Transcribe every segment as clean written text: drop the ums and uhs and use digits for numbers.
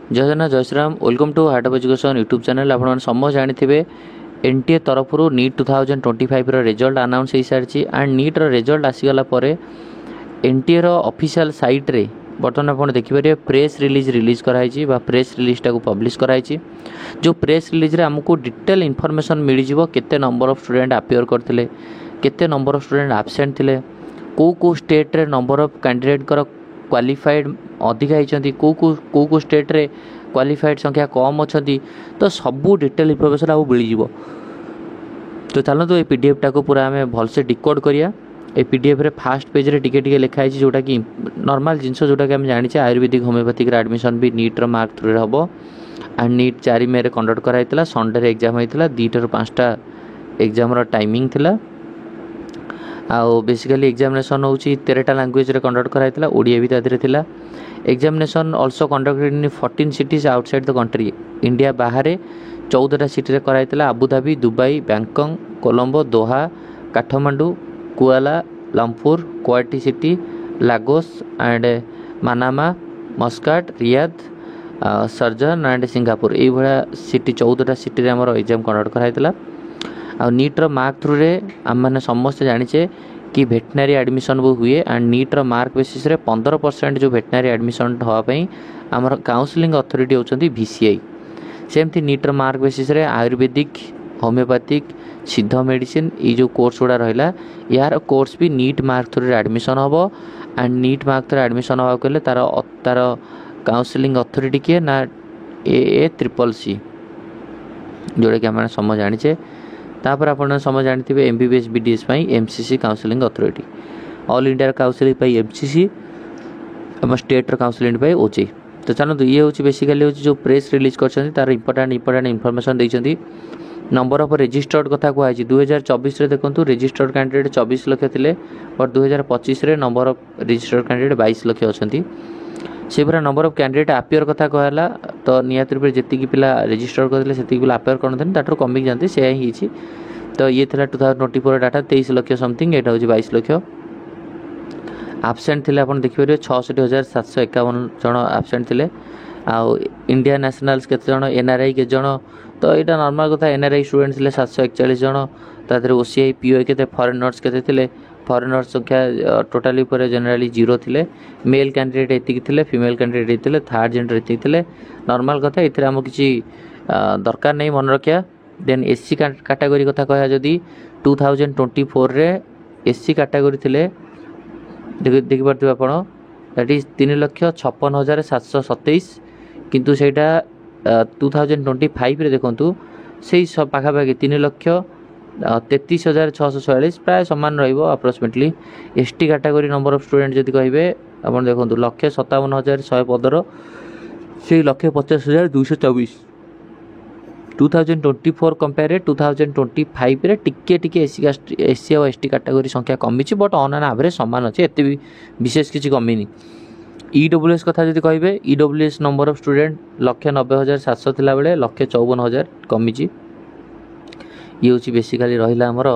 जय जगन्नाथ जय Shriram welcome to Heart of Education YouTube channel. आप समस्त जानते एनटीए तरफ नीट 2025 रिजल्ट अनाउंस हो सारी एंड नीट रिजल्ट आसीगला एनटीए ऑफिशियल साइट रे बर्तमान आप देखिए प्रेस रिलीज कराई प्रेस रिलीज टाक पब्लिश कराई। जो प्रेस रिलीज रे हमको डिटेल इनफॉरमेशन मिल जाव केते नंबर ऑफ स्टूडेंट अपियर करते केते नंबर ऑफ स्टूडेंट एब्सेंट थे को स्टेट रे नंबर ऑफ कैंडिडेट क्वालिफाइड अधिका होती को स्टेट रे क्वालिफाइड संख्या कम अच्छा तो सबू डिटेल इनफॉरमेशन आपको मिल तो चलते ये पीडीएफ टाक पूरा आम भलसे डिकोड करिया। ए पीडीएफ रे फास्ट पेज रे टिके लिखाई जोटा कि नॉर्मल जिनस जोटा कि आम जाने आयुर्वेदिक होमियोपैथिक एडमिशन भी नीट रो मार्क थ्रू हम एंड नीट 4 मे कंडक्ट कराई संडे रे एग्जाम होता 2 ରୁ 5टा एग्जाम टाइमिंग थिला। आउ बेसिकली एग्जामिनेशन हूँ 13टा लैंग्वेज रे कंडक्ट कराई ओडिया भी तादरे थिला। Examination also conducted in 14 cities outside the country India बाहर 14टा सिटी रे कराई Abu Dhabi Dubai Bangkok Colombo Doha Kathmandu Kuala Lumpur Kuwait City Lagos and Manama Muscat Riyadh सर्जन एंड सिंगापुर ये भाया सिटी 14टा सिटी रे हमर एग्जाम कंडक्ट कराई आ नीट रो मार्क थ्रू रे आम मैंने समस्ते जानिचे कि भेटनारी एडमिशन वो हुए एंड नीट रो मार्क बेसिस रे 15% जो भेटनारी एडमिशन होवाई आमर काउंसलिंग अथॉरिटी होचंती VCI। सेमती नीट रो मार्क बेसिस रे आयुर्वेदिक होमियोपैथिक सिद्ध मेडिसिन ये जो कोर्स गुड़ा रहा यार कोर्स भी नीट मार्क थ्रू रे एडमिशन हम and NEET mark through admission हवा कहले तार काउंसलिंग अथॉरिटी किए ना AACCC जोड़ा कि आम समझ जानिचे। तापर आप समझ जानते MBBS BDS MCC counselling authority all India counselling MCC आम स्टेट काउंसलिंग OJEE। तो चलते ये हूँ बेसिकली जो प्रेस रिलीज कर तार इंपोर्टेंट इनफॉरमेशन देती। नंबर ऑफ रजिस्टर्ड कथा कहुई 2024 रे देखो रजिस्टर्ड कैंडिडेट 24 लाख थे बट 2025 रे number of registered candidate 22 lakh अच्छा। से पूरा नंबर ऑफ कैंडिडेट अपियर कथा कहला तो निहत रूप जी पिला रजिस्टर करते से पिला अपियर करते ताठू कमिक जाते से ही तो ये था 2024 डाटा 23 लाख समथिंग यहाँ हूँ 22 लाख। आबसेंट थे आप देखिए 66,751 जन आबसेंट थे। आउ इंडिया नेशनल्स के NRI के जन तो यहाँ नॉर्मल कथा NRI स्टूडेंट थे 741 जन तादर OCI PO के फॉरेनर्स के फॉरेनर्स संख्या टोटाली जनरली 0 थे। मेल कैंडिडेट एतिक थे फीमेल कैंडिडेट थे थर्ड जेंडर एतिक थे नॉर्मल कथा ये आम किसी दरकार नहीं मन रखा। देन SC कैटेगरी कथा कह जदि 2024 रे SC कैटेगरी थे देखिपे आप दैट इज 3,56,727 किंतु सेटा 2025 रे देखंतु से पाखापाखि 3,33,644 प्राय सामान रप्रोक्सीमेटली। ST category number of student जब कहे आप देखो 1,57,115 से 1,50,224 2024 कंपेयर 2025 रे टिके SC और ST कैटेगरी संख्या कमी बट ऑन एन एवरेज सामान अच्छे एत भी विशेष किसी कमी। EWS कथा जब कहे EWS नंबर ऑफ स्टूडेंट 1,90,700 थिला बेले 1,54,000 कमी। ये हूँ बेसिकली रहा आमर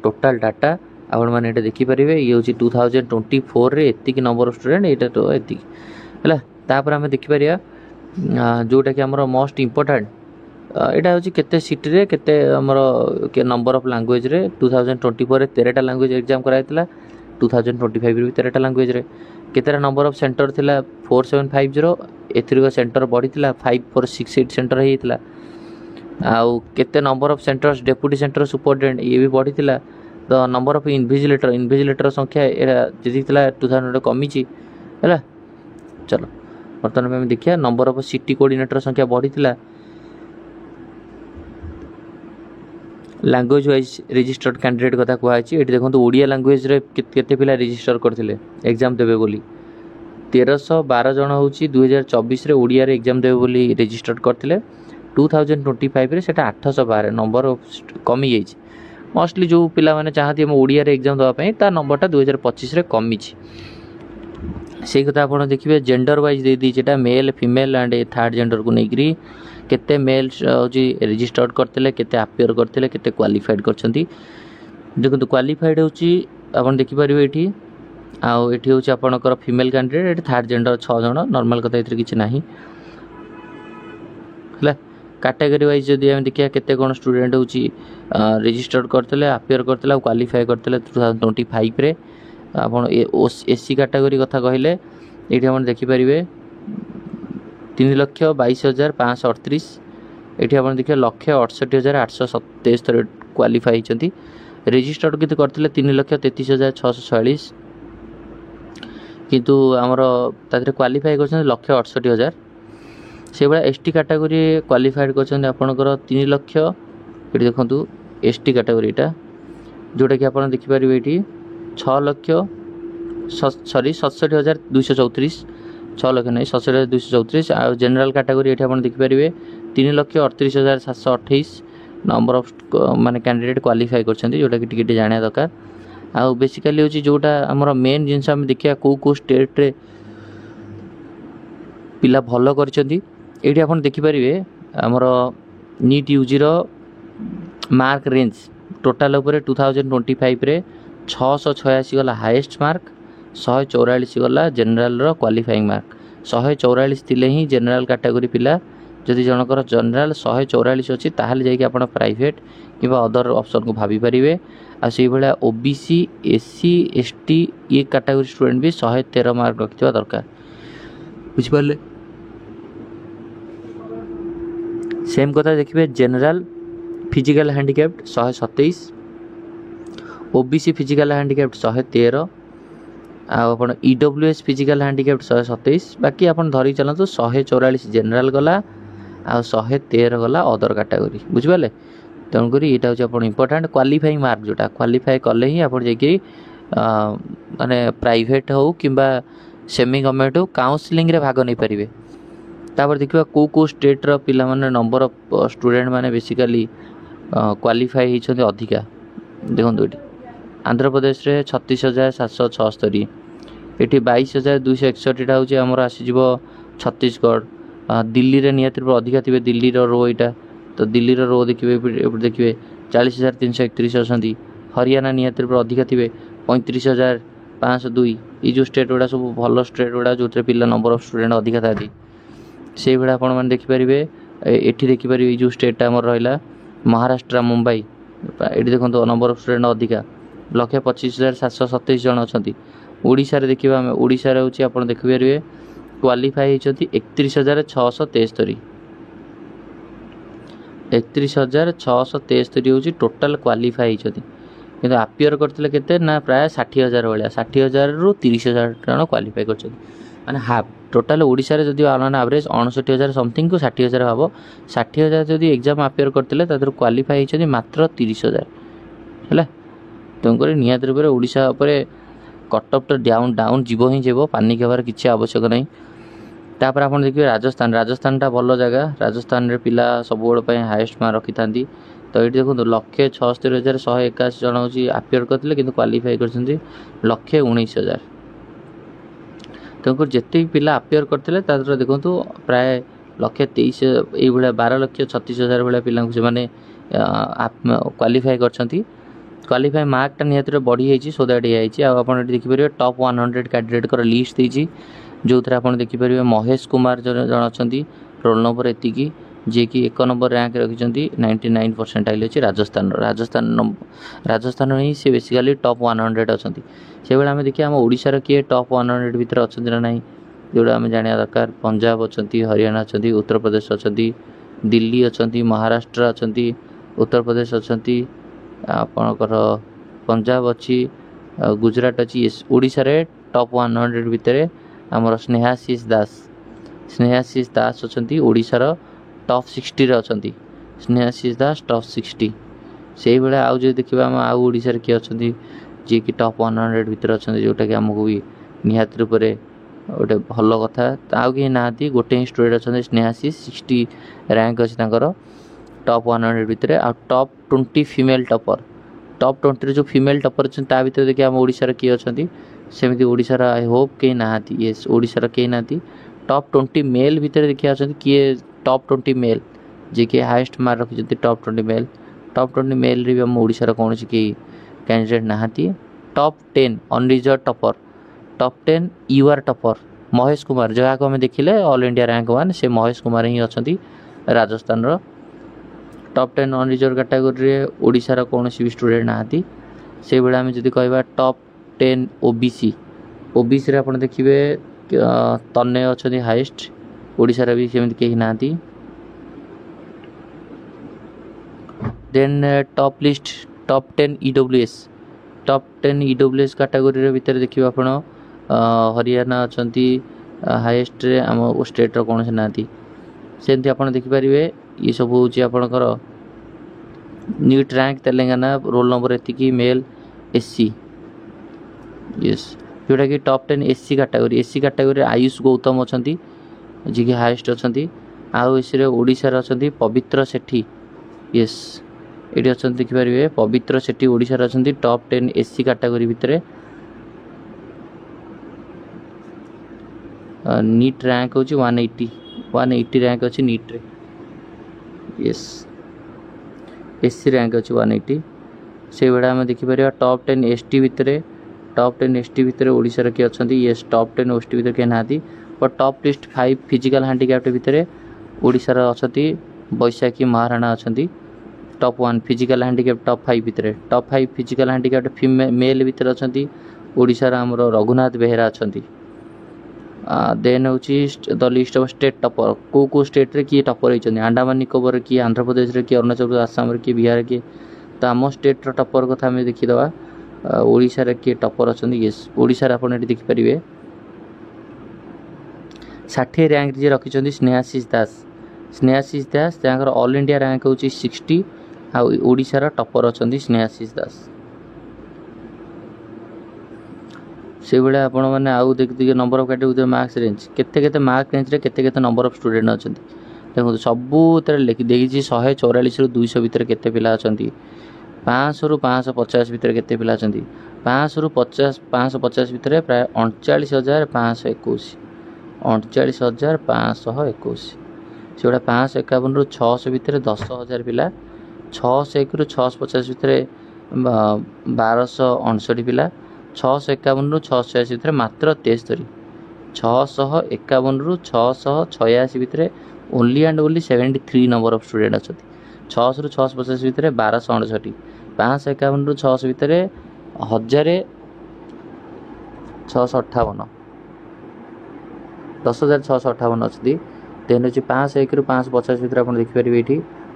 टोटाल डाटा आपण मैंने देखिपारे। ये हूँ 2024 रे एतिक नंबर ऑफ स्टूडेंट यहाँ तो एतिक है। तापर आम देखिपर जोटा कि आमर मोस्ट इम्पोर्टाट यहाँ हूँ केते सिटी रे केते आमर के नंबर ऑफ लैंग्वेज रे 2024 रे 13टा लैंग्वेज एग्जाम कराई 2025 रे भी 13टा लैंग्वेज रे केतेटा नंबर ऑफ सेंटर थिला 4750 एथरिक सेंटर बढ़ी 5468 सेंटर होता। आउ केते number of centres deputy centre superintendent ये भी बढ़ी तो नंबर ऑफ इनविजिलेटर संख्या जी 2000 कमी है। चलो बर्तमान आम देखिए नंबर ऑफ सिटी कोऑर्डिनेटर संख्या बढ़ी लैंग्वेज वाइज रजिस्टर्ड कैंडिडेट कथा कहुई ये देखो ओडिया लैंग्वेज रे केते पिला रजिस्टर करथिले एग्जाम देबे बोली 1312 जन हूँ 2024 रे ओडिया रे एग्जाम देबे बोली रजिस्टर्ड करथिले 2025 रे सेटा 812 नंबर कमी जाइए। मोस्टली जो पिला माने चाहती हम ओडिया रे एग्जाम देवाई ता नंबरटा 2025 रे कमी से कथा आप देखिए जेंडर वाइज दे दीजिएटा male female and third gender को लेकर केते मेल हूँ रजिस्टर्ड करते केते अपियर करते केते क्वालिफाइड करछंती। देखो क्वालिफाइड हूँ आप देखिपारे ये आउ ये हूँ आपंकर फीमेल कैंडिडेट थर्ड जेंडर 6 जन नॉर्मल कथा ये किसी ना। है। कैटेगरी वाइज जदि आम देखिए केते कौन स्टूडेंट हो रजिस्टर्ड करते अपियर करते क्वालिफाई करते 2025 रे आपण एससी कैटेगरी कथा कहले ये आप देखिपारे 3,22,538 ये आप देखिए 1,68,873 क्वालिफाई होती रजिस्टर्ड कितने करते 3,33,646 किंतु आमर क्वालिफाई कर 1,68,000 से भाया एसटी कैटेगरी क्वालिफाइड कर आपंकर 3 लक्ष ये देखो एसटी कैटेगरी जोटा कि आप देखिपारे ये 67,234 6 लक्ष नहीं 67,234 आ जनरल कैटेगरी ये आप देखिपारे 3,38,728 नंबर ऑफ माने कैंडिडेट क्वालिफाई कर जोटा कि टिके जाना दरकार आ बेसिकली हूँ जोटा आमर मेन जिनस आम देखिए कौ स्टेट रे पिला भल कर ये आप देखिपारे आमर NEET UG mark range total उपर 2025 रे 686 गला हाईएस्ट मार्क 144 गला जनरल क्वालिफाइंग मार्क 144 थिले ही जनरल कैटेगरी पिला जदि जनकर जनरल 144 अच्छी ताहले जाइए आप प्राइवेट कि अदर ऑप्शन को भाभी पारे आ से भाया ओबीसी एससी एसटी ये कैटेगरी स्टूडेंट भी 113 मार्क रखा दरकार बुझिपारे। सेम कथा देखिए general physical handicapped 127 OBC physical handicapped 113 आप ईडब्ल्यूएस फिजिकल हैंडिकैप्ड 127 बाकी आप धरिक चलते 144 जनरल गला आ 113 गला अदर कैटेगरी बुझिपारे। तेणुक यहाँ हूँ इम्पोर्टाट क्वालिफाइंग मार्क जोटा क्वालिफाई कले ही आप माने प्राइवेट हो कि सेमी गवर्नमेंट हो काउंसलिंग रे भाग नहीं पारे। तापर देखिए कौ स्टेट रो पिला माने नंबर ऑफ स्टूडेंट माने बेसिकली क्वालिफाई होती अधिका देखो ये आंध्र प्रदेश रे 36,776 ये 22,261 हूँ आमर आसीज छत्तीसगढ़ दिल्ली रे निहाती अधिका थे दिल्ली रो यहाँ तो दिल्ली रो देखिए देखिए 40,331 अच्छा हरियाणा निहाती अधिका थे 35,502 ये जो स्टेट गुड़ा सब भल स्टेट गुड़ा जो पिला नंबर ऑफ स्टूडेंट अधिका था से भाया आप देखिपारे ये देखिपारे जो स्टेट आमर रहा महाराष्ट्र मुंबई ये देखो नंबर ऑफ स्टूडेंट अधिका 1,25,727 जन अच्छा ओडिशा रे देखिए आम ओडिशा रे होची आप देखिपारे क्वालिफाई होती 31,673 31,673 हूँ टोटाल क्वालिफाई होती किंतु अपियर करते केते ना प्राय 60,000 भाया 60,000 रु 30,000 जन क्वालिफाई कर माने हाफ टोटाल ओडिशा रे जदि ऑन एवरेज 59,000 समथिंग को 60,000 भाव 60,000 जदि एग्जाम अपियर करते क्वालिफाई होती मात्र 30,000 है। तेणुक निहत रूप से ओडिशा कटअप तो डाउन डाउन जीव ही जीव पानिक हबार किसी आवश्यक नहीं। तापर आप देखिए राजस्थान टा भल जगह राजस्थान रे पिला सब हाईएस्ट मार्क रखी था तो ये देखो 1,76,181 जन हूँ अपियर करते कि क्वालिफाई कर 1,19,000 तेणुक जिते पिला अपियर करते देखो प्राय 1,23,000 ये 12,36,000 भाया पिला से क्वालिफाई कर क्वालिफाई मार्क टा निहत बढ़ी जाइए सो दैट ये आप देखिए टॉप 100 कैंडिडेट कर लिस्ट देती जो थे आप देखिपारे महेश कुमार जन अच्छा रोल नंबर एति जी कि 1 नंबर रैंक रखिंट 99 परसेंटाइल अच्छी राजस्थान ही सी बेसिकली टॉप 100 अच्छा से आम देखिए आम ओडिशार किए टॉप 100 भितर अच्छा ना ना जोड़ा आम जाना दरकार पंजाब अच्छा हरियाणा अच्छा उत्तर प्रदेश अच्छा दिल्ली अच्छा महाराष्ट्र अच्छा उत्तर प्रदेश अच्छा आपणकर पंजाब अच्छी गुजरात अच्छी ओडिशा रे टॉप 100 भितर आमर स्नेहाशीष दास अच्छा ओडिशार टॉप 60 रे अच्छा स्नेहाशीष दास टॉप 60 से भाया आउ जो देखा आम आउ ओडिशार किए अच्छा जी कि टॉप 100 भितर अच्छा जोटा कि आमको भी निहात रूप से गोटे भल कथा आउ कहीं ना गोटे ही स्टूडेंट अच्छा स्नेहाशीष 60 रैंक अच्छी टॉप 100 भितर आ टॉप 20 फीमेल टॉपर टॉप 20 जो फीमेल टॉपर अच्छे भितर देखिए आम ओडिशार किए अच्छा सेमती ओडिशार आई होप कहीं ना येस ओडिशार कहीं ना टॉप 20 मेल भितर देखिए अच्छा किए टॉप 20 मेल जी कि हाईएस्ट मार्क रखिंट टॉप 20 मेल रे भी आम ओडिशार कौन कि कैंडिडेट ना top 10 unreserved topper top 10 UR topper Mahesh Kumar जहाँ को आम देखिले ऑल इंडिया रैंक 1 से महेश कुमार ही अच्छा Rajasthan top 10 non reserve category ओडिशार कौन भी स्टूडेंट नहांती से भाई आम जब कह टॉप 10 ओबीसी ओबीसी आप देखिए तन्मय अच्छा हाइस्ट ओडिशार भी सेमती कहीं ना then top list top 10 EWS top 10 EWS category भितर देखिए आप हरियाणा अच्छा हाइस्ट आम स्टेट कौन से ना सेमती आप देखिपारे ये सब हूँ आपणकर NEET rank Telangana roll number एति मेल एससी यस जोटा कि top 10 SC category Ayush Gautam अच्छा जी कि हाइस्ट अच्छा आउ एसी ओडिशार अच्छा पवित्र सेठी यस ये अच्छा देखिपारे पवित्र सेठी ओडिशार अच्छा टॉप 10 एससी कैटेगरी भितर नीट रैंक हूँ 180 रैंक अच्छी नीट रे यस एससी रैंक अच्छी 180 से भाई आम देखिपर टॉप 10 एसटी भितर ओडिशार किए अच्छा यस टॉप 10 एसटी भितर किए ना और टॉप लिस्ट 5 फिजिकल हैंडिकैप्ट भितर ओडिशार अच्छा बैशाखी महाराणा अच्छा टॉप 1 फिजिकल हैंडिकैप्ट टॉप 5 भितर टॉप 5 फिजिकल हैंडिकैप्ट मेल भितर अच्छा ओडिशार आमर रघुनाथ बेहेरा अच्छा देन हूँ the list of state topper को स्टेट रे किए टॉपर होती अंडमान निकोबर किए आंध्र प्रदेश किए अरुणाचल प्रदेश आसाम किए बिहार किए तो आम स्टेट टॉपर कथा आम देखीदे ओडिशार किए टॉपर अच्छा यस ओडिशार आप देखिपारे 60 रैंक जी रखिंट स्नेहाशीष दास ऑल इंडिया रैंक हूँ 60 ओडिशार टॉपर अच्छा स्नेहाशीष दास से भाई आप देखिए number of category marks range केते मार्क रेंज केते नंबर ऑफ स्टूडेंट अच्छा देखो सबू लिखी देखी 144 रु 200 भितर केते पिला अच्छा 500 रु 550 भितर केते पिला अच्छा 500 रु 550 भितर प्राय 39,521 से गुड़ा 551 रु 600 भितर 10,000 पिला 601 रु 650 भितर 1259 पिला 651 रु 686 भितर मात्र 73 651 रु 686 भितर only and only 73 number of student अच्छा 600 रु 650 भितर 1268 551 रु 600 भितर 1658 10,658 अच्छी देन अच्छी 501 रु 550 भितर आप देखिपारे ये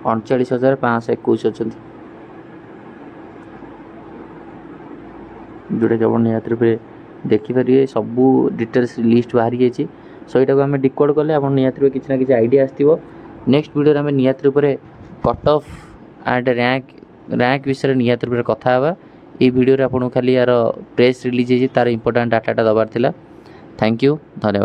39,521 अच्छा जोटा कि आप निहत रूप देखिपारे सबू डिटेल्स लिस्ट बाहरी जाइए सो यहाँ आम डिकोड कले आप निहत रूप किसी ना कि आइडिया आसो नेक्स्ट वीडियो आम निहत रूप कट ऑफ एंड रैंक विषय निहत रूप कथा ये वीडियो आपको खाली यार प्रेस रिलीज तार इंपोर्टाट डाटा दबार थिला थैंक यू धन्यवाद।